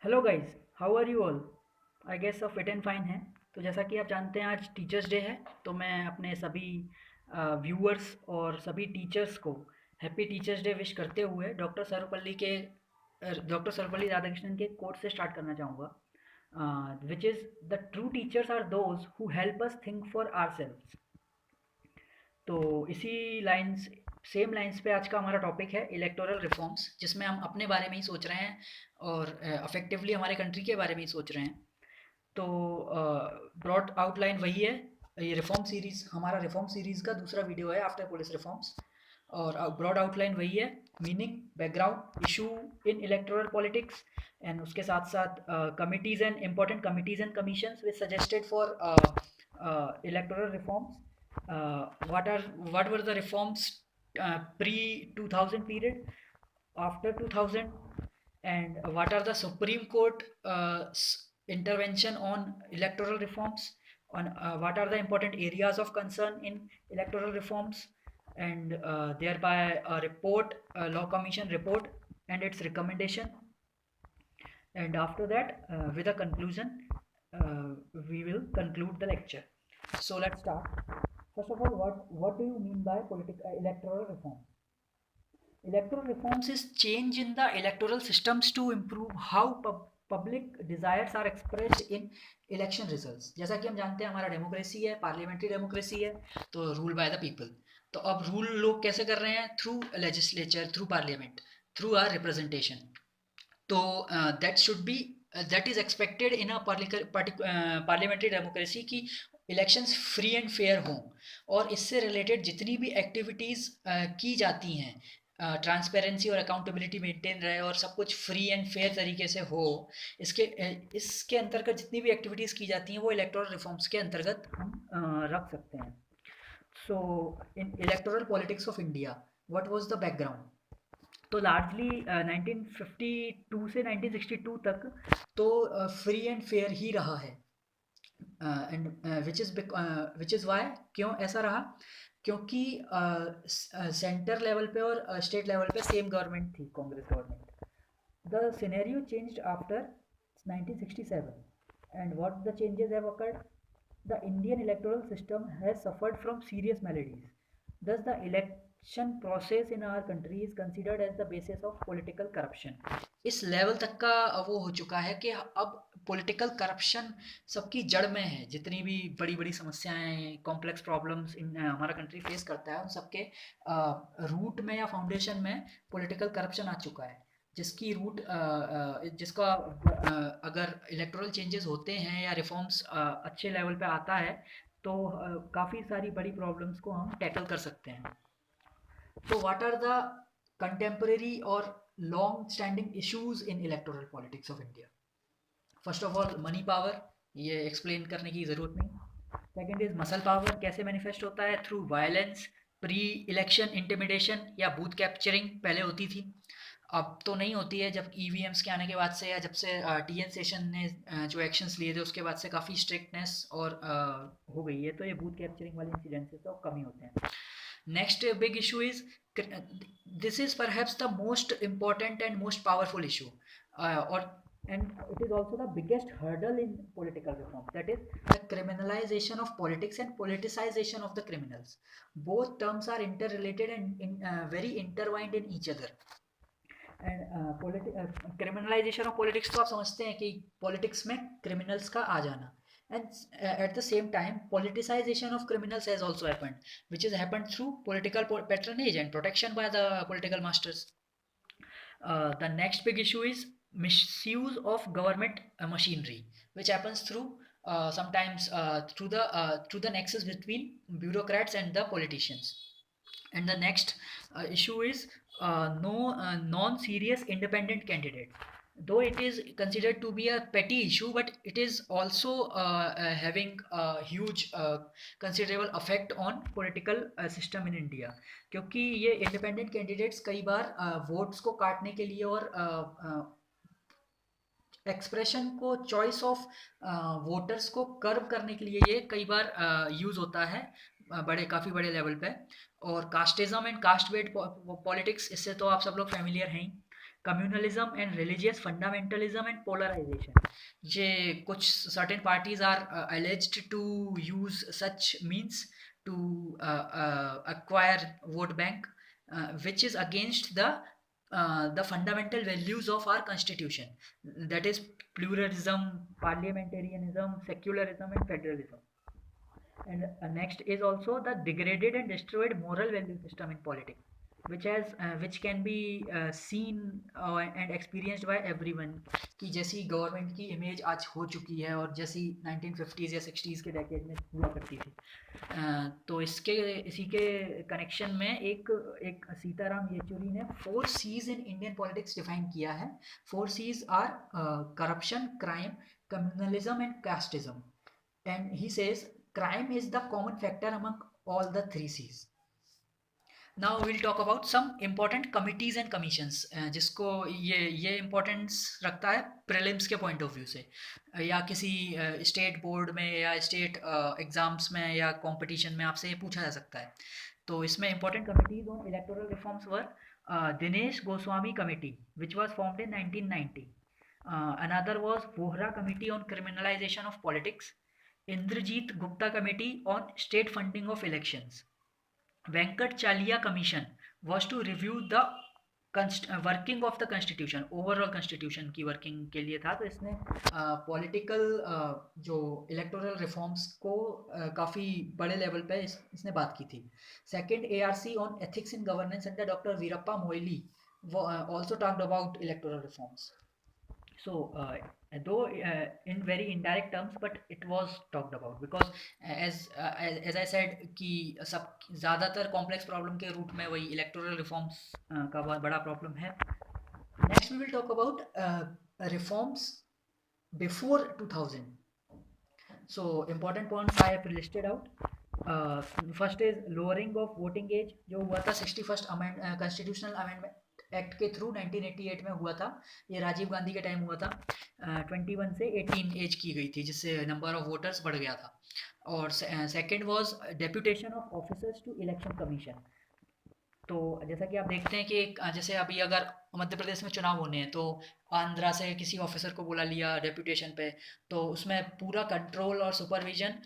Hello guys, how are you all? I guess सब fit and fine हैं। तो जैसा कि आप जानते हैं आज टीचर्स डे है, तो मैं अपने सभी व्यूअर्स और सभी टीचर्स को हैप्पी टीचर्स डे विश करते हुए डॉक्टर सर्वपल्ली राधाकृष्णन के कोट से स्टार्ट करना चाहूँगा, which is the true teachers are those who help us think for ourselves. तो इसी लाइंस सेम लाइंस पे आज का हमारा टॉपिक है इलेक्टोरल रिफॉर्म्स, जिसमें हम अपने बारे में ही सोच रहे हैं और अफेक्टिवली हमारे कंट्री के बारे में ही सोच रहे हैं। तो ब्रॉड आउटलाइन वही है। ये रिफॉर्म सीरीज हमारा रिफॉर्म सीरीज का दूसरा वीडियो है आफ्टर पुलिस रिफॉर्म्स। और ब्रॉड आउटलाइन वही है, meaning, background, issue in electoral politics, and उसके साथ साथ committees and important committees and commissions which suggested for electoral reforms. What were the reforms pre 2000 period, after 2000, and what are the Supreme Court intervention on electoral reforms, on what are the important areas of concern in electoral reforms, and thereby a report, a law commission report and its recommendation. And after that, with a conclusion, uh, we will conclude the lecture. So let's start. First of all, what do you mean by electoral reform? Electoral reforms is change in the electoral systems to improve how public desires are expressed in election results. जैसा कि हम जानते हैं हमारा democracy है, parliamentary democracy है, तो rule by the people. तो अब रूल लोग कैसे कर रहे हैं? Through legislature, through parliament, through our representation. तो that should be that is expected in a parliamentary democracy कि इलेक्शंस फ्री एंड फेयर हों, और इससे रिलेटेड जितनी भी एक्टिविटीज़ की जाती हैं, ट्रांसपेरेंसी और अकाउंटेबिलिटी मेंटेन रहे और सब कुछ फ्री एंड फेयर तरीके से हो। इसके अंतर्गत जितनी भी एक्टिविटीज़ की जाती हैं वो इलेक्टोरल रिफॉर्म्स के अंतर्गत हम रख सकते हैं। So in electoral politics of India, what was the background? तो लार्जली 1952 से 1962 तक तो फ्री एंड फेयर ही रहा है। एंड विच इज़ वाई, क्यों ऐसा रहा? क्योंकि सेंटर लेवल पे और स्टेट लेवल पे सेम गवर्नमेंट थी, Congress government. The scenario changed after 1967, and what the changes have occurred? The Indian electoral system has suffered from serious maladies. Thus, the election process in our country is considered as the basis of political corruption. इस level तक का वो हो चुका है कि अब political corruption सबकी जड़ में है। जितनी भी बड़ी बड़ी समस्याएं, कॉम्प्लेक्स प्रॉब्लम्स इन हमारा कंट्री फेस करता है, उन सबके रूट में या फाउंडेशन में पॉलिटिकल करप्शन आ चुका है। जिसकी रूट जिसका अगर इलेक्टोरल चेंजेस होते हैं या रिफॉर्म्स अच्छे लेवल पे आता है, तो काफ़ी सारी बड़ी प्रॉब्लम्स को हम टैकल कर सकते हैं। तो व्हाट आर द कंटेम्परेरी और long standing issues in electoral politics of India? First of all money power, ये एक्सप्लेन करने की ज़रूरत नहीं। सेकेंड इज मसल पावर, कैसे मैनिफेस्ट होता है? Through violence, pre election intimidation या बूथ कैप्चरिंग पहले होती थी, अब तो नहीं होती है। जब ईवीएम्स के आने के बाद से, या जब से टीएन सेशन ने जो एक्शंस लिए थे उसके बाद से काफ़ी स्ट्रिक्टनेस और हो गई है, तो ये बूथ कैप्चरिंग वाले इंसिडेंसेस तो कम ही होते हैं। Next big issue is, this is perhaps the most important and most powerful issue, और and it is also the biggest hurdle in political reform, that is the criminalization of politics and politicization of the criminals. Both terms are interrelated and very intertwined in each other. And criminalisation of politics तो आप समझते हैं कि politics में criminals का आ जाना, and at the same time politicization of criminals has also happened, which has happened through political patronage and protection by the political masters. The next big issue is misuse of government machinery, which happens through sometimes through the nexus between bureaucrats and the politicians. And the next issue is no non-serious independent candidate. Though it is considered to be a petty issue, but it is also having a huge considerable effect on political system in India. क्योंकि ये independent candidates कई बार votes को काटने के लिए और expression को, choice of voters को कर्व करने के लिए ये कई बार यूज़ होता है बड़े काफ़ी बड़े लेवल पे। और casteism and caste based politics, इससे तो आप सब लोग फेमिलियर हैं ही। communalism and religious fundamentalism and polarization. ये कुछ certain parties are alleged to use such means to acquire vote bank, which is against the fundamental values of our constitution, that is pluralism, parliamentarianism, secularism and federalism. And next is also the degraded and destroyed moral value system in politics, which can be seen and experienced by everyone, कि जैसी government की image आज हो चुकी है और जैसी 1950s या 60s के डेकेड में हुआ करती थी. तो इसी के कनेक्शन में एक सीताराम येचुरी ने 4 C's in Indian politics define किया है. 4 C's are corruption, crime, communalism and casteism. And he says crime is the common factor among all the 3 C's. Now we'll talk about some important committees and commissions, जिसको ये importance रखता है prelims के point of view से, या किसी state board में या state exams में या competition में आपसे ये पूछा जा सकता है. तो इसमें important committees on electoral reforms were Dinesh Goswami Committee, which was formed in 1990. Another was Vohra Committee on Criminalization of Politics, Indrajit Gupta Committee on State Funding of Elections. Venkat Chalia Commission was to review the working of the constitution, overall constitution की working के लिए था. तो इसने political जो electoral reforms को काफ़ी बड़े level पे इसने बात की थी. Second, ARC on ethics in governance under Dr. Veerappa Moily also talked about electoral reforms. So though in very indirect terms, but it was talked about because as I said कि सब ज़्यादातर complex problem के root में वही electoral reforms का बहुत बड़ा problem है. Next we will talk about reforms before 2000. So important points I have listed out. First is lowering of voting age, जो हुआ था 61st constitutional amendment एक्ट के थ्रू 1988 में हुआ था. ये राजीव गांधी के टाइम हुआ था. 21 से 18 एज की गई थी, जिससे नंबर ऑफ वोटर्स बढ़ गया था. और second was deputation of officers to election commission. तो जैसा कि आप देखते हैं कि जैसे अभी अगर मध्य प्रदेश में चुनाव होने हैं तो आंध्रा से किसी ऑफिसर को बुला लिया डेप्यूटेशन पे, तो उसमें पूरा कंट्रोल और सुपरविजन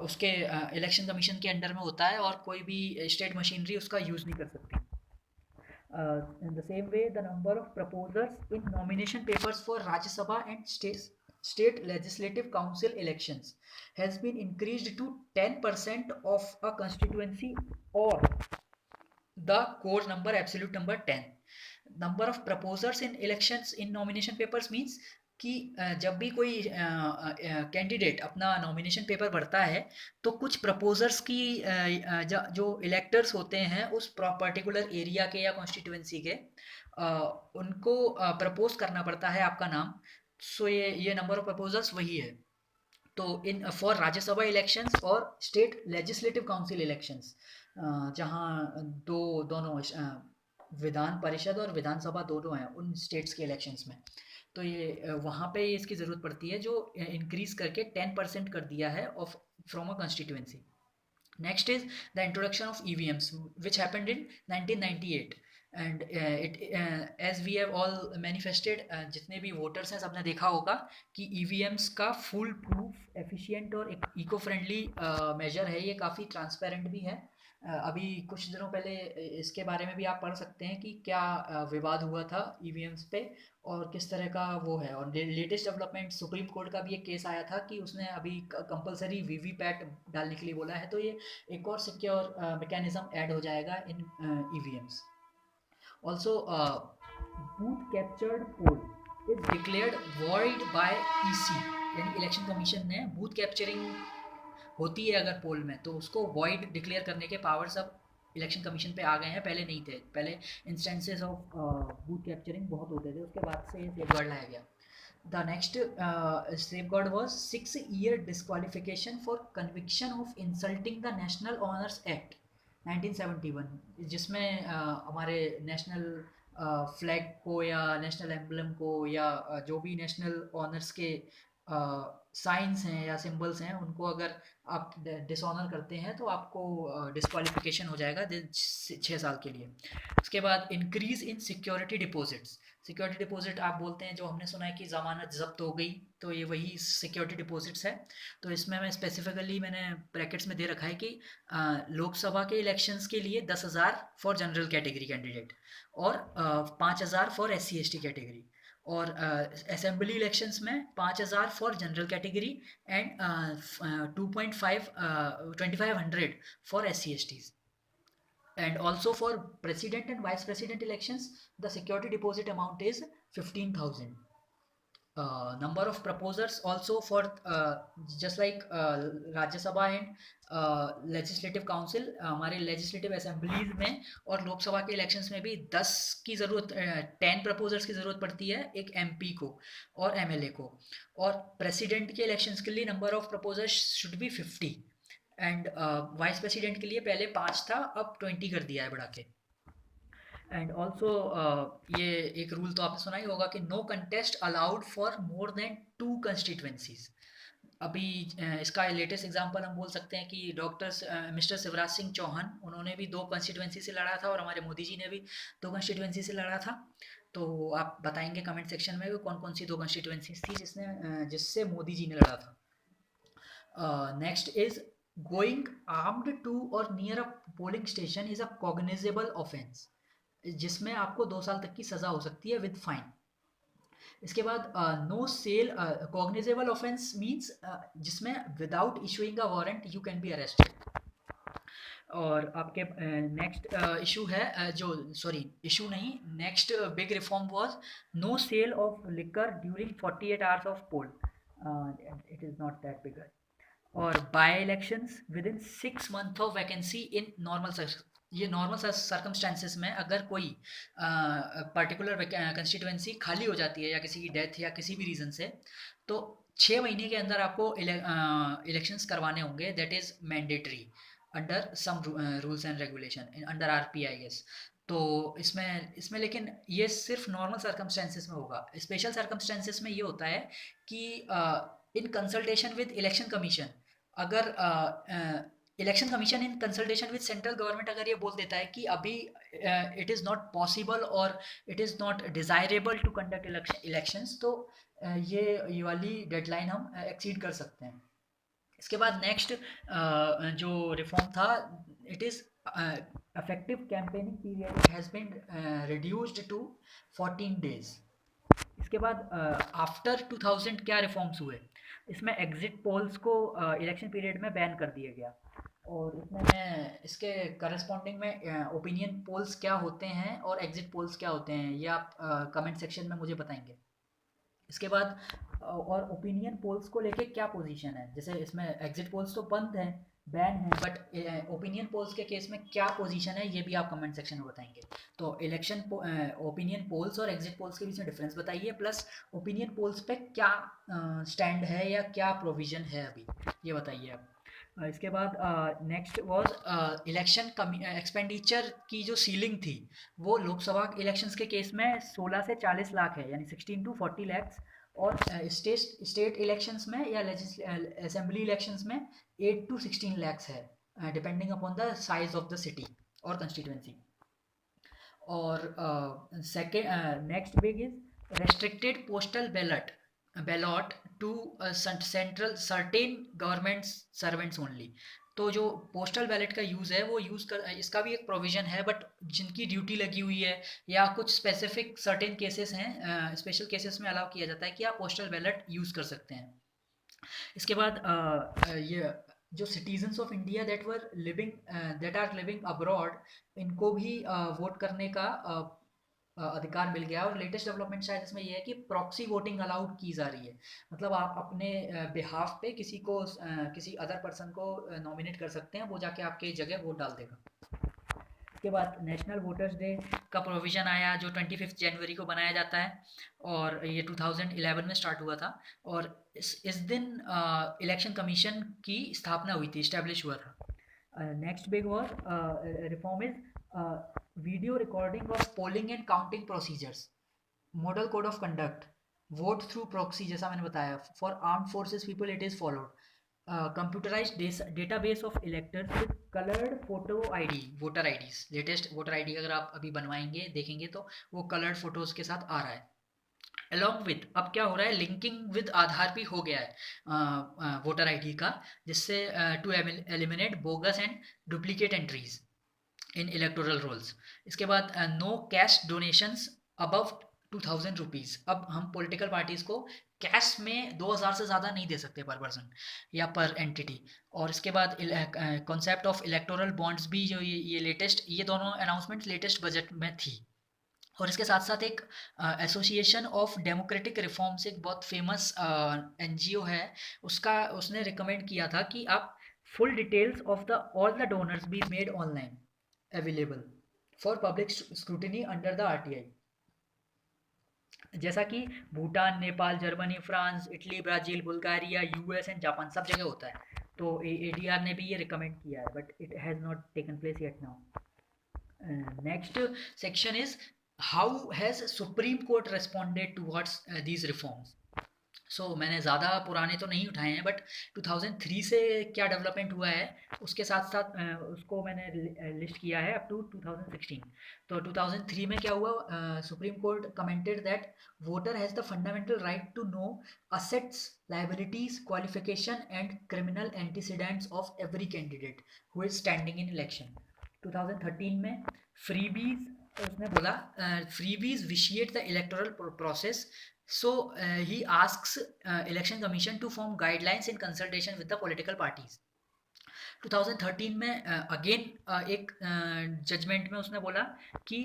उसके इलेक्शन कमीशन के अंडर में होता है और कोई भी स्टेट मशीनरी उसका यूज़ नहीं कर सकती. In the same way, the number of proposers in nomination papers for Rajya Sabha and state legislative council elections has been increased to 10% of a constituency or the core number, absolute number 10. Number of proposers in elections in nomination papers means कि जब भी कोई candidate अपना nomination paper भरता है तो कुछ proposers की जो इलेक्टर्स होते हैं उस पर्टिकुलर एरिया के या कॉन्स्टिट्यूएंसी के, उनको प्रपोज करना पड़ता है आपका नाम. सो ये नंबर ऑफ प्रपोजर्स वही है. तो इन फॉर राज्यसभा इलेक्शंस और स्टेट लेजिस्लेटिव काउंसिल इलेक्शंस, जहाँ दोनों विधान परिषद और विधानसभा दोनों हैं उन स्टेट्स के इलेक्शंस में, तो ये वहाँ पे इसकी ज़रूरत पड़ती है, जो इंक्रीज़ करके 10% कर दिया है of from a constituency. Next is the introduction of EVMs which happened in 1998 and it as we have all manifested, जितने भी वोटर्स हैं सबने देखा होगा कि EVMs का फुल प्रूफ, एफिशिएंट और इको फ्रेंडली मेजर है. ये काफ़ी ट्रांसपेरेंट भी है. अभी कुछ दिनों पहले इसके बारे में भी आप पढ़ सकते हैं कि क्या विवाद हुआ था EVMs पे और किस तरह का वो है. और लेटेस्ट डेवलपमेंट, सुप्रीम कोर्ट का भी एक केस आया था कि उसने अभी कंपलसरी VVPAT डालने के लिए बोला है, तो ये एक और सिक्योर मैकेनिज्म ऐड हो जाएगा in EVMs. Also booth captured poll is declared void by EC, यानी इलेक्शन कमीशन ने बूथ कैप्चरिंग होती है अगर पोल में तो उसको वॉइड डिक्लेयर करने के पावर्स अब इलेक्शन कमीशन पे आ गए हैं. पहले नहीं थे. पहले इंस्टेंसेस ऑफ बूथ कैप्चरिंग बहुत होते थे, उसके बाद से सेफगार्ड लाया गया. The next safeguard was 6-year disqualification for conviction of insulting the national honours act 1971, जिसमें हमारे नेशनल फ्लैग को या नेशनल एम्बलम को या जो भी नेशनल ऑनर्स के साइंस हैं या सिंबल्स हैं उनको अगर आप डिसऑनर करते हैं तो आपको डिस्क्वालिफिकेशन हो जाएगा 6 साल के लिए। उसके बाद increase in security deposits. Security deposit आप बोलते हैं जो हमने सुना है कि ज़मानत ज़ब्त हो गई, तो ये वही सिक्योरिटी डिपॉजिट्स है। तो इसमें मैं स्पेसिफिकली मैंने ब्रैकेट्स में दे रखा है कि लोकसभा के इलेक्शंस के लिए 10,000 फॉर जनरल कैटेगरी कैंडिडेट और 5,000 फॉर SC ST कैटेगरी, और असेंबली इलेक्शंस में 5,000 for general category and 2.5 for SC STs। And also for president and vice president elections, the security deposit amount is 15,000. Number of proposers also for just like Rajya Sabha and legislative council, हमारे legislative assemblies में और लोकसभा के elections में भी 10 की ज़रूरत 10 proposers की ज़रूरत पड़ती है एक MP को और MLA को, और president के elections के लिए number of proposers should be 50 and vice president के लिए पहले 5 था, अब 20 कर दिया है बढ़ा के। एंड ऑल्सो ये एक रूल तो आपने सुना ही होगा कि no contest allowed for more than 2 constituencies. अभी इसका लेटेस्ट एग्जांपल हम बोल सकते हैं कि मिस्टर शिवराज सिंह चौहान, उन्होंने भी 2 कंस्टिट्यूएंसी से लड़ा था और हमारे मोदी जी ने भी 2 कंस्टिट्यूएंसी से लड़ा था। तो आप बताएंगे कमेंट सेक्शन में कौन कौन सी 2 कंस्टिट्यूएंसीज थी जिससे मोदी जी ने लड़ा था। Next is going armed to or near a polling station is a cognizable offence, जिसमें आपको 2 साल तक की सजा हो सकती है विद फाइन। इसके बाद no sale, cognizable offence means जिसमें without issuing a warrant you can be arrested. और आपके नेक्स्ट इशू है जो सॉरी इशू नहीं, next big reform was no sale of liquor during 48 hours of poll, it is not that bigger. और by elections within 6 month of vacancy in normal, ये normal circumstances में अगर कोई particular constituency खाली हो जाती है या किसी की डेथ या किसी भी रीज़न से, तो 6 महीने के अंदर आपको इलेक्शंस करवाने होंगे, that is mandatory under some rules and regulation under RP I guess. तो इसमें लेकिन ये सिर्फ नॉर्मल सर्कमस्टेंसेस में होगा। स्पेशल सर्कमस्टेंसेस में ये होता है कि in consultation with election commission, अगर election commission in consultation with central government अगर ये बोल देता है कि अभी इट इज़ नॉट पॉसिबल और it is not desirable to conduct elections, तो ये वाली डेडलाइन हम एक्सीड कर सकते हैं। इसके बाद नेक्स्ट जो रिफॉर्म था, it is effective campaigning period has been reduced to 14 days। इसके बाद आफ्टर 2000 क्या रिफॉर्म्स हुए, इसमें एग्जिट पोल्स को इलेक्शन पीरियड में बैन कर दिया गया, और इसमें मैं इसके करस्पॉन्डिंग में ओपिनियन पोल्स क्या होते हैं और एग्जिट पोल्स क्या होते हैं ये आप कमेंट सेक्शन में मुझे बताएंगे। इसके बाद और ओपिनियन पोल्स को लेके क्या पोजीशन है, जैसे इसमें एग्जिट पोल्स तो बंद हैं, बैन है, बट ओपिनियन पोल्स के केस में क्या पोजीशन है ये भी आप कमेंट सेक्शन में बताएंगे। तो इलेक्शन ओपिनियन पोल्स और एग्जिट पोल्स के बीच में डिफरेंस बताइए, प्लस ओपिनियन पोल्स पे क्या स्टैंड है या क्या प्रोविज़न है अभी, ये बताइए आप। इसके बाद नेक्स्ट वाज इलेक्शन एक्सपेंडिचर की जो सीलिंग थी वो लोकसभा इलेक्शंस के केस में 16 से 40 लाख है, यानी 16 to 40 lakhs, और स्टेट इलेक्शंस में या असेंबली इलेक्शंस में 8 to 16 lakhs है, depending upon the size of the city और कंस्टिट्यूएंसी। और second next big is restricted postal ballot to central certain government servants only. तो जो पोस्टल बैलेट का यूज़ है वो इसका भी एक प्रोविज़न है, बट जिनकी ड्यूटी लगी हुई है या कुछ स्पेसिफिक सर्टेन केसेस हैं, स्पेशल केसेस में अलाउ किया जाता है कि आप पोस्टल बैलेट यूज़ कर सकते हैं। इसके बाद ये जो citizens of India that are living abroad, इनको भी वोट करने का अधिकार मिल गया। और लेटेस्ट डेवलपमेंट शायद इसमें ये है कि प्रॉक्सी वोटिंग अलाउड की जा रही है, मतलब आप अपने बिहाफ पे किसी अदर पर्सन को नॉमिनेट कर सकते हैं, वो जाके आपके जगह वोट डाल देगा। उसके बाद नेशनल वोटर्स डे का प्रोविज़न आया जो 25 जनवरी को बनाया जाता है, और ये 2011 में स्टार्ट हुआ था, और इस दिन इलेक्शन कमीशन की स्थापना हुई थी, इस्टेब्लिश हुआ था। Next big was reform is video recording of polling and counting procedures, model code of conduct vote through proxy, जैसा मैंने बताया, for armed forces people it is followed. Computerised database of electors with coloured photo ID, voter IDs, latest voter ID अगर आप अभी बनवाएंगे देखेंगे तो वो कलर्ड फोटोज के साथ आ रहा है। अलॉन्ग विथ, अब क्या हो रहा है, लिंकिंग विद आधार भी हो गया है वोटर आईडी का, जिससे to eliminate bogus and duplicate entries in electoral rolls. इसके बाद no cash donations above 2000 rupees. अब हम पॉलिटिकल पार्टीज को कैश में 2000 से ज़्यादा नहीं दे सकते पर पर्सन या पर एंटिटी। और इसके बाद कॉन्सेप्ट ऑफ इलेक्टोरल बॉन्ड्स भी, जो ये लेटेस्ट, ये दोनों अनाउंसमेंट लेटेस्ट बजट में थी। और इसके साथ साथ एक एसोसिएशन ऑफ डेमोक्रेटिक रिफॉर्म्स, एक बहुत फेमस एनजीओ है, उसने रिकमेंड किया था कि आप full details of the all the donors be made online available for public scrutiny under the RTI. जैसा कि Bhutan, Nepal, Germany, France, Italy, Brazil, Bulgaria, US and Japan सब जगह होता है। तो एडीआर ने भी ये रिकमेंड किया है, but it has not taken place yet now. Next section is how has supreme court responded towards these reforms. So मैंने ज़्यादा पुराने तो नहीं उठाए हैं, बट 2003 से क्या डेवलपमेंट हुआ है उसके साथ साथ उसको मैंने लिस्ट किया है अप टू 2016। तो 2003 में क्या हुआ, supreme court commented that voter has the fundamental right to know assets, liabilities, qualification and criminal antecedents of every candidate who is standing in election. 2013 में फ्रीबीज, उसने बोला freebies vitiate the electoral process, so he asks election commission to form guidelines in consultation with the political parties। 2013 में again एक judgement में उसने बोला कि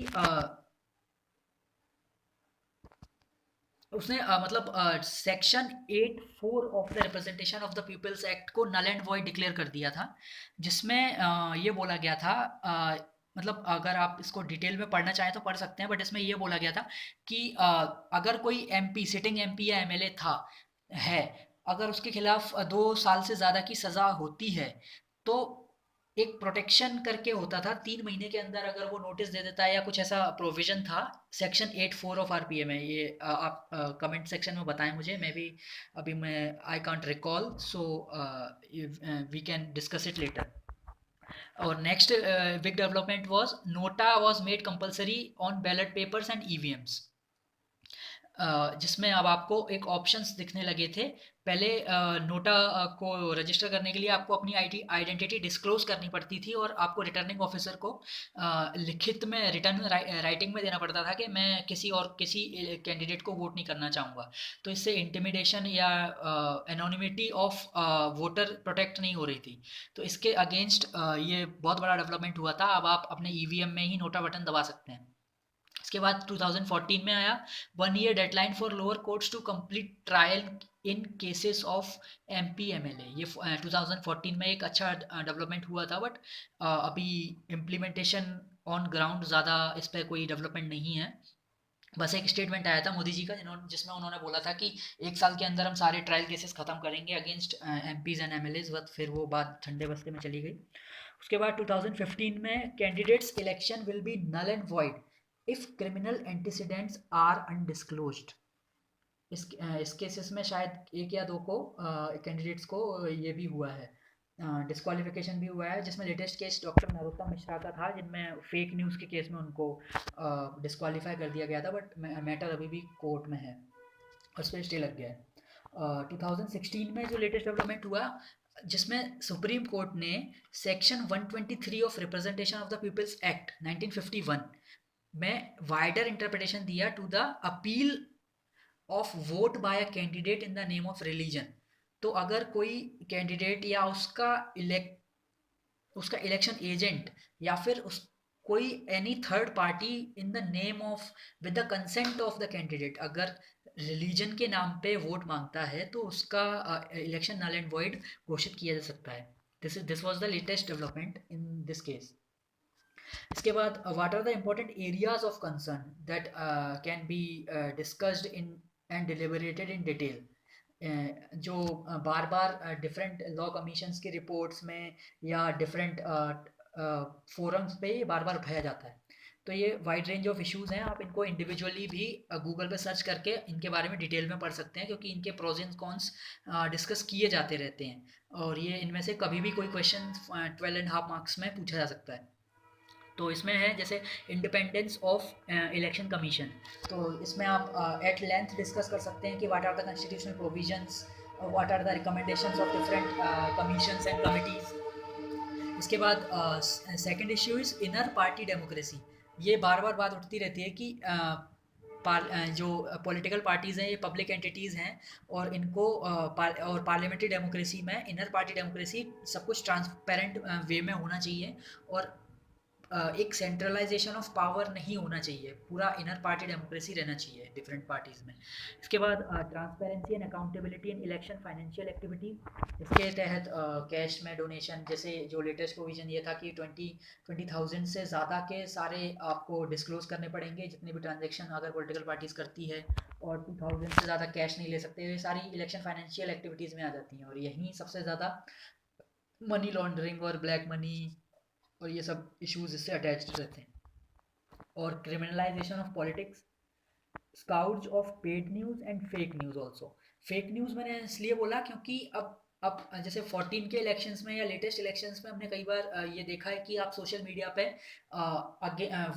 उसने मतलब section 8(4) of the representation of the people's act को नल एंड वॉइड डिक्लेयर कर दिया था, जिसमें ये बोला गया था, मतलब अगर आप इसको डिटेल में पढ़ना चाहें तो पढ़ सकते हैं, बट इसमें ये बोला गया था कि अगर कोई एमपी, सिटिंग एमपी या एमएलए था है, अगर उसके खिलाफ 2 साल से ज़्यादा की सज़ा होती है तो एक प्रोटेक्शन करके होता था, 3 महीने के अंदर अगर वो नोटिस दे देता है या कुछ ऐसा प्रोविजन था सेक्शन 8(4) ऑफ आरपीएम है। ये आप कमेंट सेक्शन में बताएं मुझे, मैं भी अभी मैं I can't recall, so we can discuss it later. और next big development was NOTA was made compulsory on ballot papers and EVMs, जिसमें अब आपको एक ऑप्शंस दिखने लगे थे। पहले नोटा को रजिस्टर करने के लिए आपको अपनी आइडेंटिटी डिस्क्लोज करनी पड़ती थी, और आपको रिटर्निंग ऑफिसर को लिखित में, रिटर्न राइटिंग में देना पड़ता था कि मैं किसी और किसी कैंडिडेट को वोट नहीं करना चाहूँगा। तो इससे इंटिमिडेशन या एनोनिमिटी ऑफ वोटर प्रोटेक्ट नहीं हो रही थी। तो इसके अगेंस्ट ये बहुत बड़ा डेवलपमेंट हुआ था। अब आप अपने ईवीएम में ही नोटा बटन दबा सकते हैं। इसके बाद 2014 में आया 1 year deadline for lower courts to complete trial in cases of MP MLA. ये 2014 में एक अच्छा डेवलपमेंट हुआ था, बट अभी इम्प्लीमेंटेशन ऑन ग्राउंड ज़्यादा इस पर कोई डेवलपमेंट नहीं है। बस एक स्टेटमेंट आया था मोदी जी का, जिसमें उन्होंने बोला था कि 1 साल के अंदर हम सारे ट्रायल केसेस ख़त्म करेंगे against MPs and MLAs, but फिर वो बात ठंडे बस्ते में चली गई। उसके बाद 2015 में candidates election will be null and void if criminal antecedents are undisclosed. इस केसेस में शायद 1 या 2 को कैंडिडेट्स को ये भी हुआ है, डिस्क्वालिफिकेशन भी हुआ है, जिसमें latest case doctor Narottam Mishra का था, जिनमें फेक न्यूज़ के केस में उनको डिस्क्वालीफाई कर दिया गया था, बट मैटर अभी भी कोर्ट में है, उस पर स्टे लग गया है। 2016 में जो लेटेस्ट डेवलपमेंट हुआ, जिसमें सुप्रीम कोर्ट ने section 123 of representation of the people's act 1951 में वाइडर इंटरप्रिटेशन दिया to the appeal of vote by a candidate in the name of religion. तो अगर कोई कैंडिडेट या उसका इलेक्शन एजेंट या फिर उस कोई any third party in the name of, with the consent of the candidate, अगर रिलीजन के नाम पे वोट मांगता है तो उसका इलेक्शन नल एंड वॉइड घोषित किया जा सकता है। This was the latest development in this case. इसके बाद what are the important areas of concern that can be discussed in and deliberated in detail, जो बार बार डिफरेंट लॉ कमीशंस की रिपोर्ट्स में या डिफरेंट फोरम्स पे बार बार उठाया जाता है। तो ये वाइड रेंज ऑफ इश्यूज़ हैं, आप इनको इंडिविजुअली भी गूगल पे सर्च करके इनके बारे में डिटेल में पढ़ सकते हैं, क्योंकि इनके प्रोज एंड कॉन्स डिस्कस किए जाते रहते हैं, और ये इनमें से कभी भी कोई क्वेश्चन 12.5 मार्क्स में पूछा जा सकता है। तो इसमें है जैसे इंडिपेंडेंस ऑफ इलेक्शन कमीशन, तो इसमें आप एट लेंथ डिस्कस कर सकते हैं कि what are the constitutional provisions, what are the recommendations of different commissions and committees. इसके बाद second issue is inner party democracy. ये बार बार बात उठती रहती है कि जो पॉलिटिकल पार्टीज़ हैं ये पब्लिक एंटिटीज़ हैं, और इनको और पार्लियामेंट्री डेमोक्रेसी में इनर पार्टी डेमोक्रेसी सब कुछ ट्रांसपेरेंट वे में होना चाहिए, और एक सेंट्रलाइजेशन ऑफ पावर नहीं होना चाहिए, पूरा इनर पार्टी डेमोक्रेसी रहना चाहिए डिफरेंट पार्टीज़ में। इसके बाद transparency and accountability in election financial activity. इसके तहत कैश में डोनेशन, जैसे जो लेटेस्ट प्रोविजन ये था कि 20,000 से ज़्यादा के सारे आपको डिस्क्लोज करने पड़ेंगे जितने भी ट्रांजेक्शन अगर पॉलिटिकल पार्टीज़ करती है, और 2,000 से ज़्यादा कैश नहीं ले सकते। ये सारी इलेक्शन फाइनेंशियल एक्टिविटीज़ में आ जाती हैं, और यहीं सबसे ज़्यादा मनी लॉन्ड्रिंग और ब्लैक मनी और ये सब इश्यूज इससे अटैच्ड रहते हैं। और criminalisation of politics, scouts of paid news and fake news also. Fake news मैंने इसलिए बोला क्योंकि अब जैसे 14 के इलेक्शंस में या लेटेस्ट इलेक्शंस में हमने कई बार ये देखा है कि आप सोशल मीडिया पे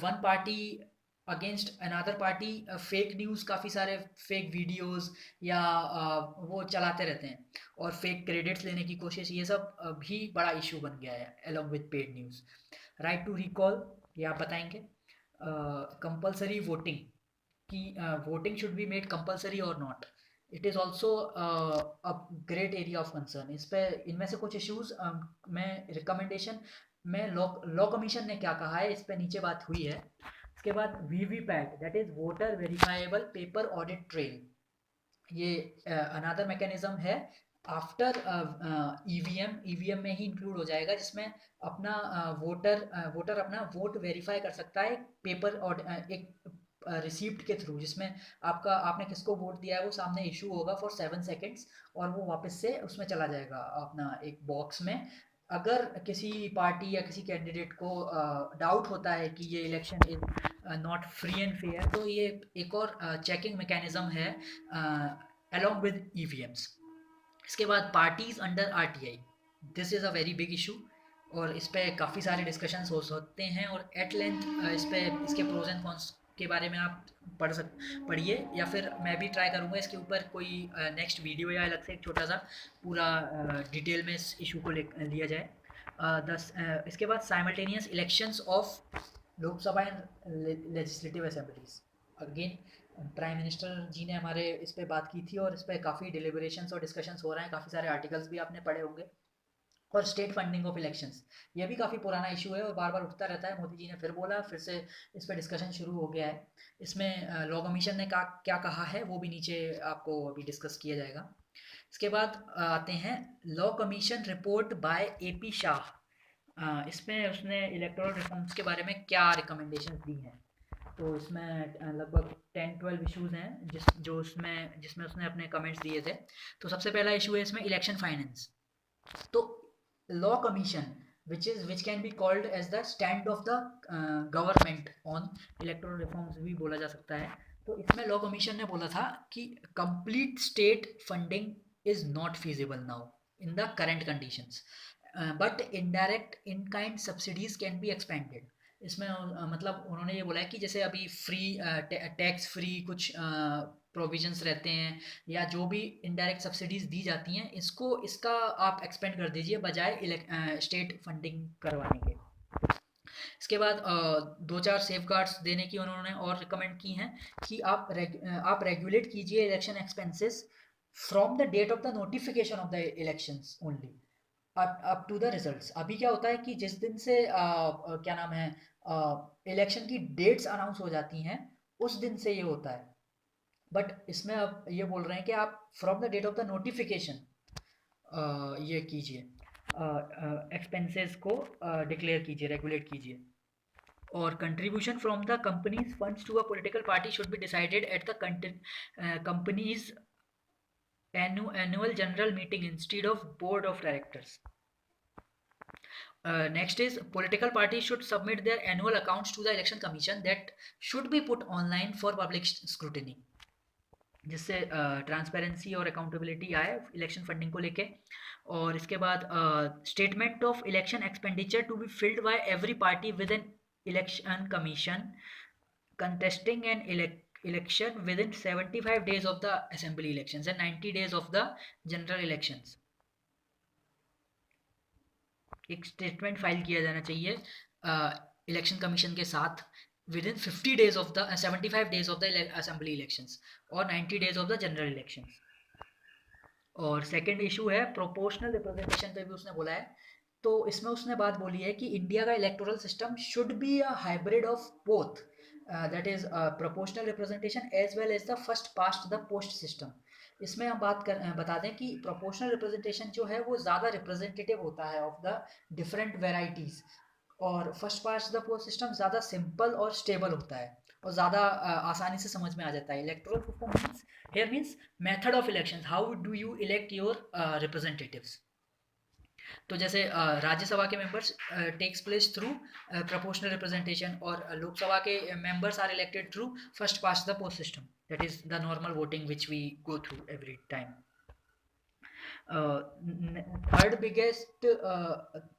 one party against another party fake news, काफ़ी सारे फेक वीडियोस या वो चलाते रहते हैं, और फेक क्रेडिट्स लेने की कोशिश, ये सब भी बड़ा इशू बन गया है along with paid news. Right to recall, ये आप बताएंगे। कंपल्सरी वोटिंग, कि voting should be made compulsory और not, it is also a great area of concern. इस पे इनमें से कुछ इश्यूज में रिकमेंडेशन में लॉ कमीशन ने क्या कहा है इस पे नीचे बात हुई है। इसके बाद VVPAT, that is voter verifiable paper audit trail, ये अनदर मैकेनिज्म है आफ्टर ईवीएम में ही इंक्लूड हो जाएगा, जिसमें अपना वोटर अपना वोट वेरीफाई कर सकता है पेपर और एक रिसीप्ट के थ्रू, जिसमें आपने किसको वोट दिया है वो सामने इशू होगा फॉर 7 सेकेंड्स, और वो वापस से उसमें चला जाएगा अपना एक बॉक्स में। अगर किसी पार्टी या किसी कैंडिडेट को डाउट होता है कि ये election is not free and fair, तो ये एक और चेकिंग मैकेनिज्म है along with EVMs। इसके बाद parties under RTI, this is a very big issue, और इस पे काफ़ी सारे डिस्कशंस हो सकते हैं, और एट लेंथ इस पे इसके प्रोज एंड कॉन्स के बारे में आप पढ़िए, या फिर मैं भी ट्राई करूँगा इसके ऊपर कोई नेक्स्ट वीडियो या अलग से एक छोटा सा पूरा डिटेल में इस इशू को लिया जाए। इसके बाद simultaneous elections of Lok Sabha and legislative assemblies. Again prime minister ji ने हमारे इस पे बात की थी, और इस पे काफ़ी डिलिबरेशंस और डिस्कशंस हो रहे हैं, काफ़ी सारे आर्टिकल्स भी आपने पढ़े होंगे। और स्टेट फंडिंग ऑफ इलेक्शंस, ये भी काफ़ी पुराना इशू है और बार बार उठता रहता है। मोदी जी ने फिर बोला, फिर से इस पर डिस्कशन शुरू हो गया है। इसमें लॉ कमीशन ने क्या कहा है वो भी नीचे आपको अभी डिस्कस किया जाएगा। इसके बाद आते हैं law commission report by AP Shah. इसमें उसने इलेक्टोरल रिफॉर्म्स के बारे में क्या रिकमेंडेशंस दी हैं। तो इसमें लगभग 10-12 इश्यूज हैं जिसमें उसने अपने कमेंट्स दिए थे। तो सबसे पहला इशू है इसमें इलेक्शन फाइनेंस। तो law commission which can be called as the stand of the government on electoral reforms भी बोला जा सकता है। तो इसमें लॉ कमीशन ने बोला था कि complete state funding is not feasible now in the current conditions, but indirect in kind subsidies can be expanded. इसमें मतलब उन्होंने ये बोला है कि जैसे अभी फ्री टैक्स फ्री कुछ प्रोविजंस रहते हैं, या जो भी इनडायरेक्ट सब्सिडीज दी जाती हैं, इसका आप एक्सपेंड कर दीजिए बजाय स्टेट फंडिंग करवाने के। इसके बाद दो चार सेफ गार्ड्स देने की उन्होंने और रिकमेंड की हैं कि आप रेगुलेट कीजिए election expenses from the date of the notification of the elections only up to the results. अभी क्या होता है कि जिस दिन से क्या नाम है इलेक्शन की डेट्स अनाउंस हो जाती हैं, उस दिन से ये होता है, बट इसमें अब ये बोल रहे हैं कि आप from the date of the notification ये कीजिए, एक्सपेंसेस को डिक्लेयर कीजिए, रेगुलेट कीजिए। और contribution from the companies funds to a political party should be decided at the company's annual general meeting instead of board of directors। Next is political parties should submit their annual accounts to the election commission that should be put online for public scrutiny, जिससे transparency और accountability आए election funding को लेके। और इसके बाद statement of election expenditure to be filed by every party with an election commission contesting an election within 75 days of the assembly elections and 90 days of the general elections। एक statement file किया जाना चाहिए election commission के साथ with in 50 days of the 75 days of the assembly elections और 90 days of the general elections. और second issue है proportional representation पे भी उसने बोला है। तो इसमें उसने बात बोली है कि इंडिया का electoral system should be a hybrid of both, that is proportional representation as well as the first past the post system. इसमें हम बता दें कि प्रोपोर्शनल रिप्रेजेंटेशन जो है वो ज़्यादा रिप्रेजेंटेटिव होता है ऑफ द डिफरेंट वेराइटीज़, और first past the post system ज़्यादा सिंपल और स्टेबल होता है और ज़्यादा आसानी से समझ में आ जाता है। Electoral system means here means method of election, how do you elect your representatives. तो जैसे राज्यसभा के members takes place through proportional representation और लोकसभा के members are elected through first past the post system, that is the normal voting which we go through every time.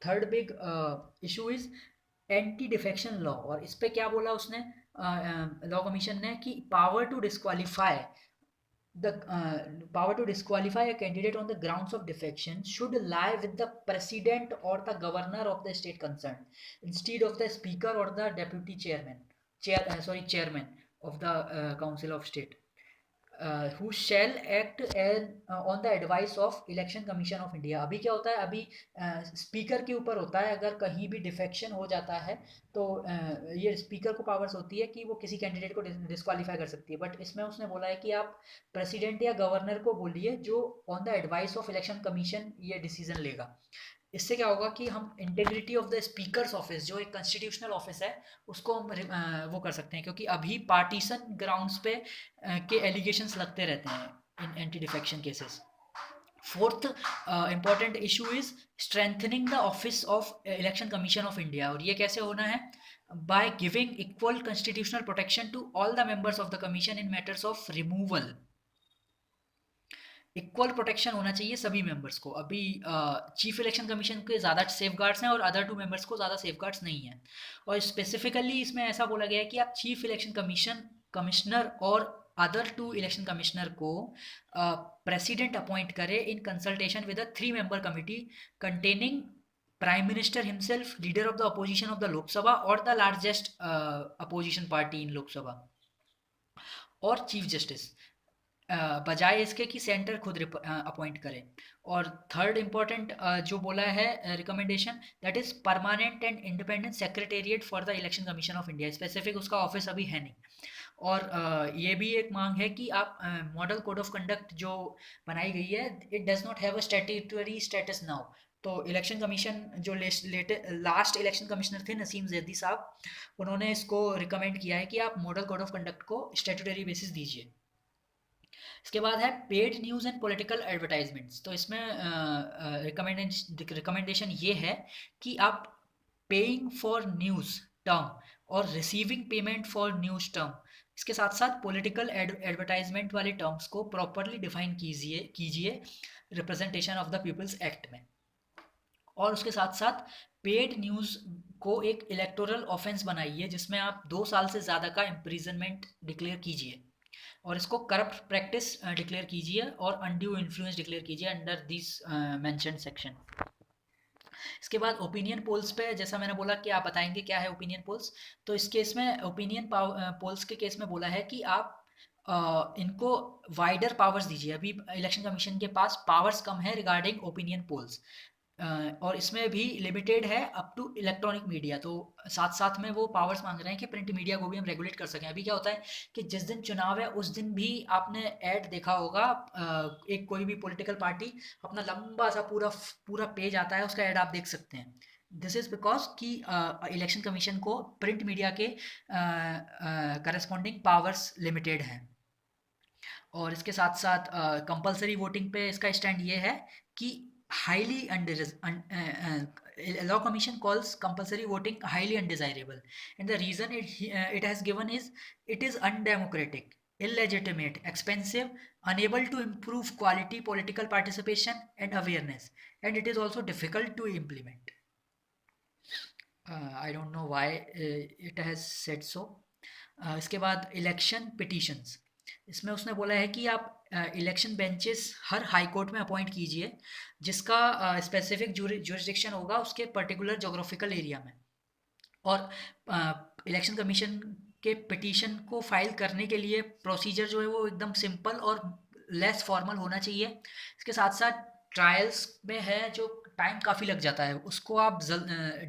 Third big issue is anti defection law. और इस पे क्या बोला उसने law commission ने कि power to disqualify a candidate on the grounds of defection should lie with the president or the governor of the state concerned instead of the speaker or the deputy chairman of the council of state, who shall act on the advice of election commission of India। अभी क्या होता है, अभी speaker के ऊपर होता है, अगर कहीं भी डिफेक्शन हो जाता है तो ये स्पीकर को पावर्स होती है कि वो किसी कैंडिडेट को डिस्क्वालीफाई कर सकती है। बट इसमें उसने बोला है कि आप प्रेसिडेंट या गवर्नर को बोलिए जो on the advice of election commission ये डिसीजन लेगा। इससे क्या होगा कि हम integrity of the speakers office जो एक कॉन्स्टिट्यूशनल ऑफिस है उसको हम वो कर सकते हैं, क्योंकि अभी पार्टीशन ग्राउंड्स पे के एलिगेशंस लगते रहते हैं in anti defection cases. Fourth important issue is strengthening the office of election commission of India. और ये कैसे होना है, by giving equal constitutional protection to all the members of the commission in matters of removal. Equal protection होना चाहिए सभी members को। अभी चीफ इलेक्शन कमीशन के ज़्यादा सेफ गार्ड्स हैं और अदर टू मेंबर्स को ज़्यादा सेफ गार्ड्स नहीं हैं। और स्पेसिफिकली इसमें ऐसा बोला गया है कि आप चीफ इलेक्शन कमिश्नर और अदर टू इलेक्शन कमिश्नर को प्रेसिडेंट अपॉइंट करें in consultation with a 3 member committee containing prime minister himself, leader of the opposition of the Lok Sabha और the largest opposition party in Lok Sabha और चीफ जस्टिस, बजाय इसके कि centre खुद appoint करे। और थर्ड इम्पॉर्टेंट जो बोला है recommendation, that is permanent and independent secretariat for the election commission of India. Specific उसका ऑफिस अभी है नहीं। और ये भी एक मांग है कि आप मॉडल कोड ऑफ कंडक्ट जो बनाई गई है, it does not have a statutory status now. तो इलेक्शन कमीशन जो लास्ट इलेक्शन कमिश्नर थे नसीम जैदी साहब, उन्होंने इसको रिकमेंड किया है कि आप मॉडल कोड ऑफ कंडक्ट को स्टैट्यूटरी बेसिस दीजिए। इसके बाद है paid news and political advertisements. तो इसमें रिकमेंडेशन ये है कि आप पेइंग फॉर न्यूज़ टर्म और receiving payment for news term, इसके साथ साथ पॉलिटिकल एडवर्टाइजमेंट वाले टर्म्स को प्रॉपरली डिफाइन कीजिए representation of the people's act में। और उसके साथ साथ पेड न्यूज़ को एक इलेक्टोरल ऑफेंस बनाइए जिसमें आप 2 साल से ज़्यादा का इम्प्रिजनमेंट डिक्लेयर कीजिए, और इसको करप्ट प्रैक्टिस डिक्लेयर कीजिए और अनड्यू इन्फ्लुएंस डिक्लेयर कीजिए अंडर दिस मेंशन्ड सेक्शन। इसके बाद ओपिनियन पोल्स पे, जैसा मैंने बोला कि आप बताएंगे क्या है ओपिनियन पोल्स। तो इस केस में ओपिनियन पोल्स के केस में बोला है कि आप इनको वाइडर पावर्स दीजिए। अभी इलेक्शन कमीशन के पास पावर्स कम है रिगार्डिंग ओपिनियन पोल्स, और इसमें भी लिमिटेड है अप टू इलेक्ट्रॉनिक मीडिया। तो साथ साथ में वो पावर्स मांग रहे हैं कि प्रिंट मीडिया को भी हम रेगुलेट कर सकें। अभी क्या होता है कि जिस दिन चुनाव है उस दिन भी आपने ऐड देखा होगा, एक कोई भी पॉलिटिकल पार्टी अपना लंबा सा पूरा पूरा पेज आता है, उसका ऐड आप देख सकते हैं। दिस इज़ बिकॉज कि इलेक्शन कमीशन को प्रिंट मीडिया के करस्पॉन्डिंग पावर्स लिमिटेड हैं। और इसके साथ साथ कंपलसरी वोटिंग पे इसका स्टैंड ये है कि highly law commission calls compulsory voting highly undesirable, and the reason it has given is it is undemocratic, illegitimate, expensive, unable to improve quality political participation and awareness, and it is also difficult to implement. I don't know why it has said so. इसके बाद election petitions, इसमें उसने बोला है कि आप election benches हर high court में appoint कीजिए जिसका स्पेसिफिक जुरिस्डिक्शन होगा उसके पर्टिकुलर जोग्राफिकल एरिया में, और इलेक्शन कमीशन के पिटीशन को फाइल करने के लिए प्रोसीजर जो है वो एकदम सिंपल और लेस फॉर्मल होना चाहिए। इसके साथ साथ ट्रायल्स में है जो टाइम काफ़ी लग जाता है उसको आप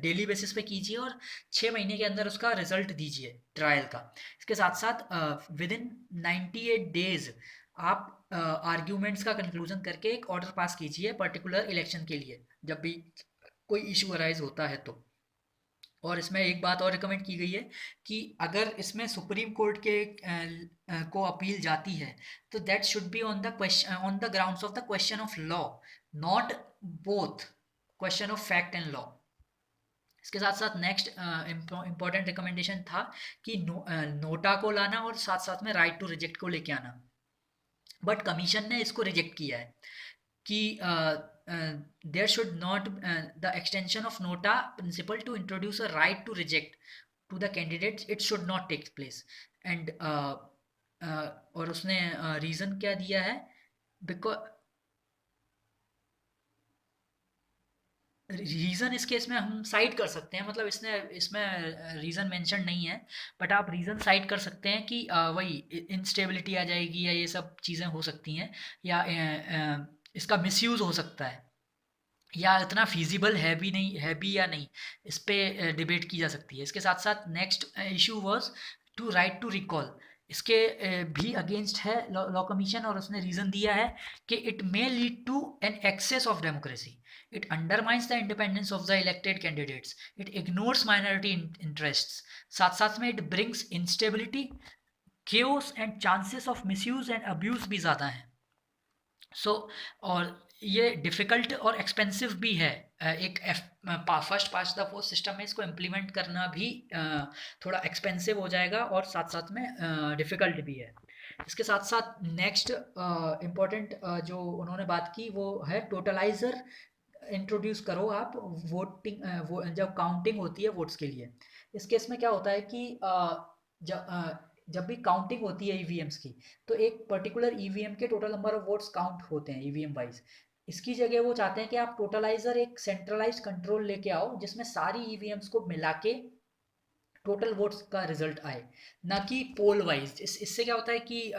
डेली बेसिस पे कीजिए और 6 महीने के अंदर उसका रिजल्ट दीजिए ट्रायल का। इसके साथ साथ विद इन 98 डेज आप आर्ग्यूमेंट्स का कंक्लूजन करके एक ऑर्डर पास कीजिए पर्टिकुलर इलेक्शन के लिए जब भी कोई इशू अराइज होता है तो। और इसमें एक बात और रिकमेंड की गई है कि अगर इसमें सुप्रीम कोर्ट के को अपील जाती है तो that should be on the grounds of the question of law, not both question of fact and law. इसके साथ साथ नेक्स्ट इम्पॉर्टेंट रिकमेंडेशन था कि नोटा को लाना और साथ साथ में राइट टू रिजेक्ट को लेके आना, बट कमीशन ने इसको रिजेक्ट किया है कि there should not the extension of nota principle to introduce a right to reject to the candidates, it should not take place, and और उसने रीज़न क्या दिया है, बिकॉज रीज़न इस केस में हम साइड कर सकते हैं, मतलब इसमें रीज़न मेंशन नहीं है बट आप रीज़न साइड कर सकते हैं कि वही इंस्टेबिलिटी आ जाएगी या ये सब चीज़ें हो सकती हैं, या इसका मिसयूज़ हो सकता है, या इतना फीजिबल है भी या नहीं, इस पे डिबेट की जा सकती है। इसके साथ साथ next issue was to right to recall, इसके भी अगेंस्ट है लॉ कमीशन, और उसने रीज़न दिया है कि it may lead to an excess of democracy, it undermines the independence of the elected candidates, it ignores minority interests, साथ साथ में it brings instability, chaos and chances of misuse and abuse भी ज़्यादा हैं। और ये डिफ़िकल्ट और expensive भी है, एक first past the post system में इसको इम्प्लीमेंट करना भी थोड़ा एक्सपेंसिव हो जाएगा और साथ साथ में डिफ़िकल्ट भी है। इसके साथ साथ नेक्स्ट इम्पॉर्टेंट जो उन्होंने बात की वो है टोटलाइज़र इंट्रोड्यूस करो आप वोटिंग जब काउंटिंग होती है वोट्स के लिए। इस केस में क्या होता है कि जब भी काउंटिंग होती है ईवीएम्स की तो एक पर्टिकुलर ईवीएम के total number of votes count होते हैं ईवीएम वाइज। इसकी जगह वो चाहते हैं कि आप टोटलाइजर एक सेंट्रलाइज्ड कंट्रोल लेके आओ जिसमें सारी ईवीएम्स को मिला के टोटल वोट्स का रिजल्ट आए, ना कि पोल वाइज। इससे क्या होता है कि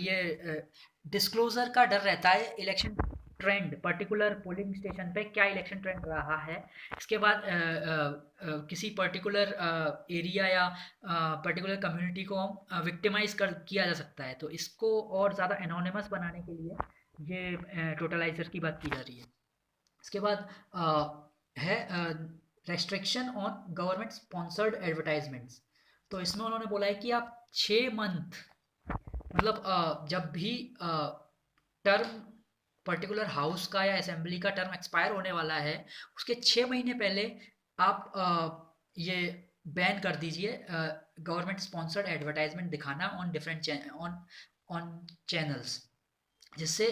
ये डिस्क्लोजर का डर रहता है election trend, particular polling station पे क्या इलेक्शन ट्रेंड रहा है। इसके बाद किसी पर्टिकुलर एरिया या पर्टिकुलर कम्युनिटी को विक्टिमाइज कर किया जा सकता है, तो इसको और ज़्यादा एनोनिमस बनाने के लिए ये टोटलाइजर की बात की जा रही है। इसके बाद है restriction on government sponsored advertisements. तो इसमें उन्होंने बोला है कि आप 6 मंथ, मतलब जब भी टर्म पर्टिकुलर हाउस का या असेंबली का टर्म एक्सपायर होने वाला है उसके 6 महीने पहले आप ये बैन कर दीजिए गवर्नमेंट स्पॉन्सर्ड एडवर्टाइजमेंट दिखाना ऑन डिफरेंट ऑन चैनल्स, जिससे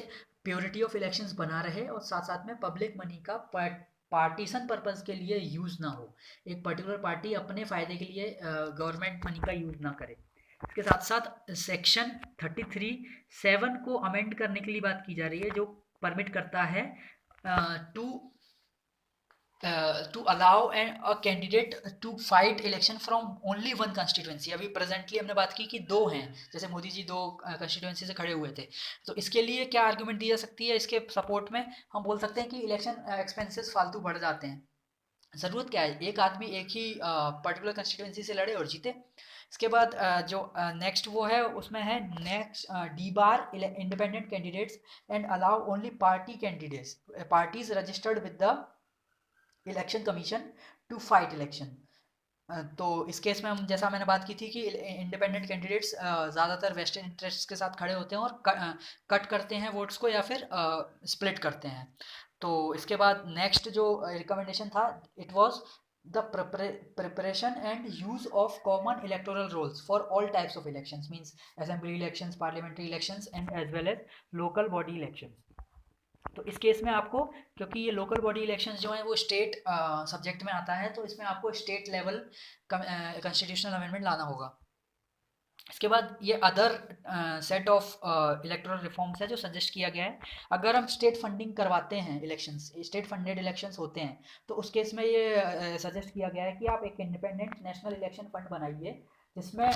प्योरिटी ऑफ इलेक्शंस बना रहे और साथ साथ में पब्लिक मनी का पार्टीसन पर्पस के लिए यूज़ ना हो, एक पर्टिकुलर पार्टी अपने फ़ायदे के लिए गवर्नमेंट मनी का यूज़ ना करे। इसके साथ साथ सेक्शन 33(7) को अमेंड करने के लिए बात की जा रही है जो परमिट करता है to allow a candidate to fight election from only one constituency. अभी प्रेजेंटली हमने बात की कि 2 हैं, जैसे मोदी जी 2 कंस्टिट्यूएंसी से खड़े हुए थे, तो इसके लिए क्या आर्ग्यूमेंट दी जा सकती है इसके सपोर्ट में? हम बोल सकते हैं कि इलेक्शन एक्सपेंसेस फालतू बढ़ जाते हैं, ज़रूरत क्या है, एक आदमी एक ही पर्टिकुलर कंस्टिट्यूएंसी से लड़े और जीते। इसके बाद जो नेक्स्ट वो है उसमें है next the bar independent candidates and allow only party candidates parties registered with the election commission to fight election. तो इस केस में हम जैसा मैंने बात की थी कि इंडिपेंडेंट कैंडिडेट्स ज़्यादातर वेस्टर्न इंटरेस्ट के साथ खड़े होते हैं और कट करते हैं वोट्स को या फिर स्प्लिट करते हैं। तो इसके बाद नेक्स्ट जो रिकमेंडेशन था, it was the preparation and use of common electoral rolls for all types of elections, means assembly elections, parliamentary elections and as well as local body elections. तो इस केस में आपको, क्योंकि ये लोकल बॉडी इलेक्शंस जो हैं वो state subject में आता है, तो इसमें आपको स्टेट लेवल कॉन्स्टिट्यूशनल अमेंडमेंट लाना होगा। इसके बाद ये other set of electoral reforms है जो सजेस्ट किया गया है। अगर हम स्टेट फंडिंग करवाते हैं इलेक्शंस, स्टेट फंडेड इलेक्शंस होते हैं, तो उस केस में ये सजेस्ट किया गया है कि आप एक इंडिपेंडेंट नेशनल इलेक्शन फंड बनाइए जिसमें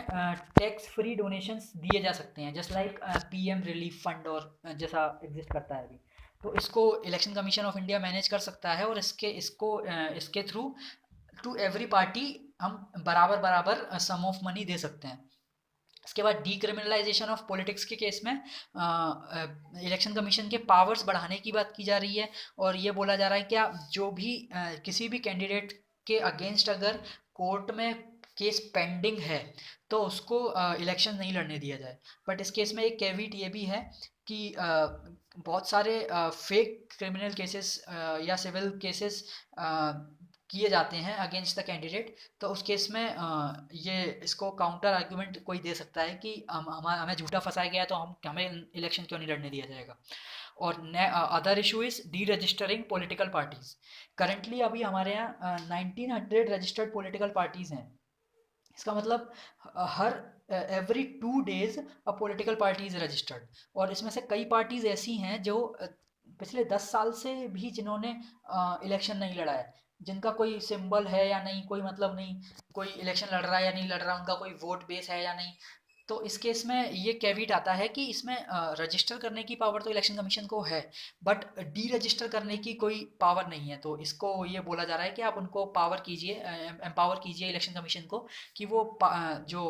टैक्स फ्री डोनेशंस दिए जा सकते हैं, just like PM relief fund और जैसा एग्जिस्ट करता है अभी। तो इसको election commission of India manage कर सकता है और इसके थ्रू टू एवरी पार्टी हम बराबर बराबर सम ऑफ मनी दे सकते हैं। इसके बाद डीक्रिमिनलाइजेशन ऑफ पॉलिटिक्स के केस में इलेक्शन कमीशन के पावर्स बढ़ाने की बात की जा रही है, और ये बोला जा रहा है कि आप जो भी किसी भी कैंडिडेट के अगेंस्ट अगर कोर्ट में केस पेंडिंग है तो उसको इलेक्शन नहीं लड़ने दिया जाए। बट इस केस में एक कैविट ये भी है कि बहुत सारे फेक क्रिमिनल केसेस या सिविल केसेस किए जाते हैं अगेंस्ट द कैंडिडेट, तो उस केस में ये इसको काउंटर आर्ग्यूमेंट कोई दे सकता है कि हमें झूठा फंसाया गया तो हमें इलेक्शन क्यों नहीं लड़ने दिया जाएगा। और other issue is D registering political parties. Currently अभी हमारे यहाँ 1900 रजिस्टर्ड पॉलिटिकल पार्टीज़ हैं। इसका मतलब हर every 2 days a political party is registered, और इसमें से कई पार्टीज़ ऐसी हैं जो पिछले 10 साल से भी जिन्होंने इलेक्शन नहीं लड़ा है, जिनका कोई सिंबल है या नहीं, कोई मतलब नहीं, कोई इलेक्शन लड़ रहा है या नहीं लड़ रहा, उनका कोई वोट बेस है या नहीं। तो इस केस में ये कैविट आता है कि इसमें रजिस्टर करने की पावर तो इलेक्शन कमीशन को है, बट डी रजिस्टर करने की कोई पावर नहीं है। तो इसको ये बोला जा रहा है कि आप उनको पावर कीजिए, एम्पावर कीजिए इलेक्शन कमीशन को कि वो जो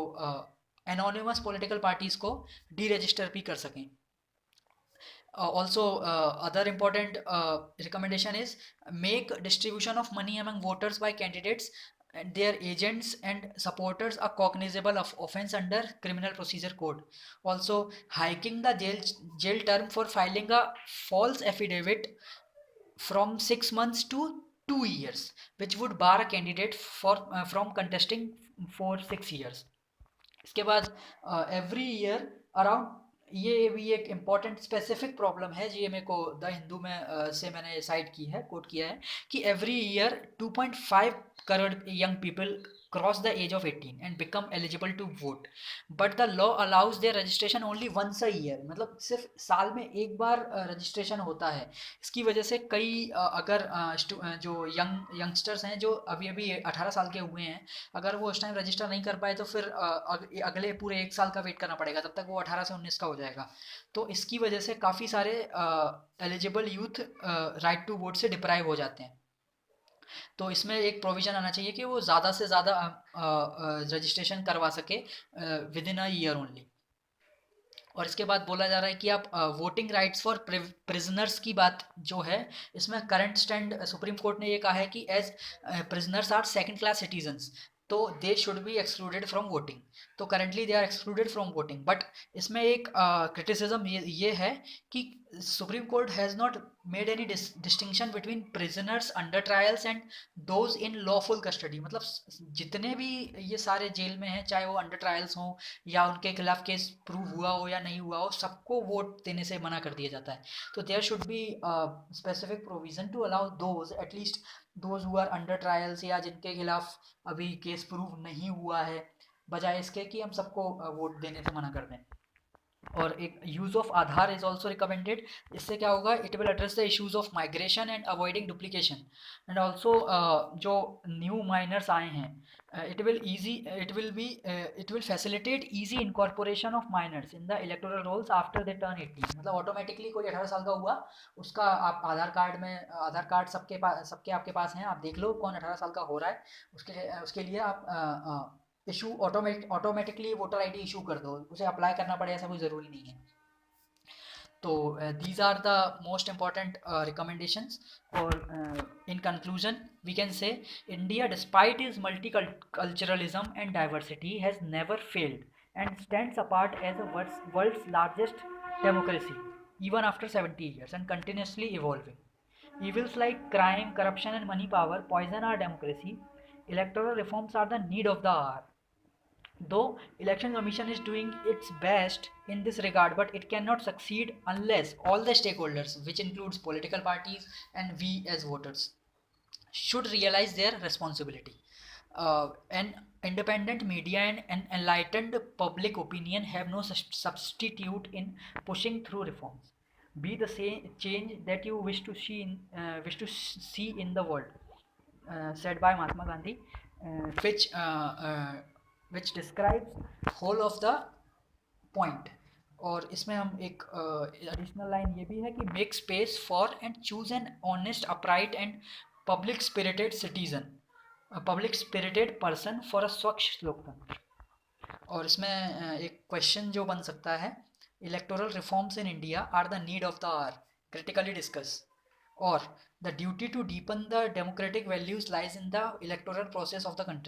एनोनिमस पॉलिटिकल पार्टीज़ को डी रजिस्टर भी कर सकें। Also, other important recommendation is make distribution of money among voters by candidates and their agents and supporters a cognizable of offense under criminal procedure code. Also, hiking the jail term for filing a false affidavit from 6 months to 2 years, which would bar a candidate from contesting for 6 years. इसके बाद every year around, ये भी एक important specific problem है जी, ये मेरे को the Hindu में से मैंने साइट की है, कोट किया है कि every year 2.5 crore young people cross the age of 18 and become eligible to vote, but the law allows their registration only once a year, मतलब सिर्फ साल में एक बार रजिस्ट्रेशन होता है। इसकी वजह से कई अगर जो यंगस्टर्स हैं जो अभी अभी 18 साल के हुए हैं, अगर वो उस टाइम रजिस्टर नहीं कर पाए तो फिर अगले पूरे 1 साल का वेट करना पड़ेगा, तब तक वो 18 से 19 का हो जाएगा। तो इसकी वजह से काफ़ी सारे eligible youth right to vote से डिप्राइव हो जाते हैं। तो इसमें एक प्रोविज़न आना चाहिए कि वो ज़्यादा से ज़्यादा रजिस्ट्रेशन करवा सके with in a year only. और इसके बाद बोला जा रहा है कि आप वोटिंग राइट्स फॉर प्रिजनर्स की बात जो है, इसमें करंट स्टैंड सुप्रीम कोर्ट ने ये कहा है कि as prisoners are second class citizens, तो they should be excluded from voting. तो currently they are excluded from voting, but इसमें एक क्रिटिसिज्म ये है कि supreme court has not made any distinction between prisoners under trials and those in lawful custody. मतलब जितने भी ये सारे जेल में हैं, चाहे वो अंडर ट्रायल्स हों या उनके खिलाफ केस प्रूव हुआ हो या नहीं हुआ हो, सबको वोट देने से मना कर दिया जाता है। तो there should be specific provision to allow those, at least those who are under trials या जिनके खिलाफ अभी केस प्रूव नहीं हुआ है, बजाय इसके कि हम सबको वोट देने से मना कर दें। और एक use of Aadhaar is also recommended. इससे क्या होगा, it will address the issues of migration and avoiding duplication, and also जो न्यू माइनर्स आए हैं, it will facilitate easy incorporation of minors in the electoral rolls after they turn 18। मतलब automatically कोई 18 साल का हुआ, उसका आप आधार कार्ड सबके आपके पास हैं, आप देख लो कौन 18 साल का हो रहा है, उसके लिए आप issue automatically voter ID issue कर दो, उसे अप्लाई करना पड़े ऐसा कोई ज़रूरी नहीं है। तो these are the most important recommendations. और in conclusion we can say India, despite its multiculturalism and diversity, has never failed and stands apart as the world's largest democracy even after 70 years and continuously evolving. Evils like crime, corruption, and money power poison our democracy. Electoral reforms are the need of the hour. Though election commission is doing its best in this regard, but it cannot succeed unless all the stakeholders, which includes political parties and we as voters, should realize their responsibility. An independent media and an enlightened public opinion have no substitute in pushing through reforms. Be the same change that you wish to see in the world, said by Mahatma Gandhi, which which describes whole of the point. और इसमें हम एक additional line ये भी है कि make space for and choose an honest upright and public spirited citizen, public spirited person for a स्वच्छ लोकतंत्र। और इसमें एक क्वेश्चन जो बन सकता है, electoral reforms in India are the need of the hour, critically discuss, और the duty to deepen the democratic values lies in the electoral process of the country.